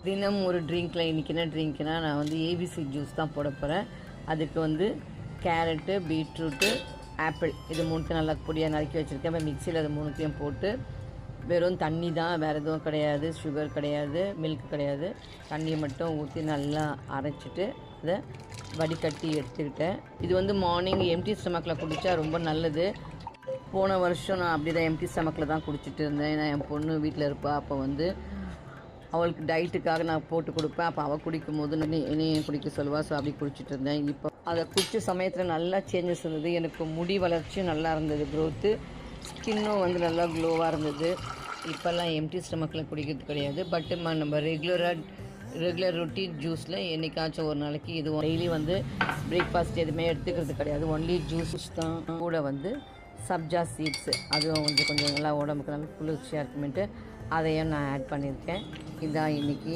தினம் ஒரு ட்ரிங்க்கில் இன்றைக்கி என்ன ட்ரிங்க்னா நான் வந்து ஏபிசி ஜூஸ் தான் போட போகிறேன். அதுக்கு வந்து கேரட்டு, பீட்ரூட்டு, ஆப்பிள் இது மூணுத்தையும் நல்லா பொடியாக நறுக்கி வச்சுருக்கேன். இப்போ மிக்சியில் அது மூணுத்தையும் போட்டு வெறும் தண்ணி தான், வேறு எதுவும் கிடையாது, சுகர் கிடையாது, மில்க் கிடையாது, தண்ணியை மட்டும் ஊற்றி நல்லா அரைச்சிட்டு அதை வடிகட்டி எடுத்துக்கிட்டேன். இது வந்து மார்னிங் எம்டி ஸ்டமக்கில் குடித்தா ரொம்ப நல்லது. போன வருஷம் நான் அப்படி தான் எம்டி ஸ்டமக்கில் தான் குடிச்சிட்டு இருந்தேன். நான் என் பொண்ணு வீட்டில் இருப்பா, அப்போ வந்து அவளுக்கு டயட்டுக்காக நான் போட்டு கொடுப்பேன். அப்போ அவள் குடிக்கும் போது என்னையும் குடிக்க சொல்லுவாள். ஸோ அப்படி குடிச்சிட்டு இருந்தேன். இப்போ அதை குடித்த சமயத்தில் நல்லா சேஞ்சஸ் இருந்தது. எனக்கு முடி வளர்ச்சியும் நல்லா இருந்தது, க்ரோத்து, ஸ்கின்னும் வந்து நல்லா க்ளோவாக இருந்தது. இப்போல்லாம் எம்டி ஸ்டமக்கில் குடிக்கிறது கிடையாது. பட் நம்ம ரெகுலர் ரொட்டீன் ஜூஸில் என்றைக்காச்சும் ஒரு நாளைக்கு இது டெய்லி வந்து பிரேக்ஃபாஸ்ட் எதுவுமே எடுத்துக்கிறது கிடையாது. ஒன்லி ஜூஸ் தான். கூட வந்து சப்ஜா சீட்ஸு அதுவும் கொஞ்சம் நல்லா உடம்புக்கு நல்லா குளிர்ச்சியாக இருக்குமென்ட்டு அதையும் நான் ஆட் பண்ணியிருக்கேன். இதான் இன்றைக்கி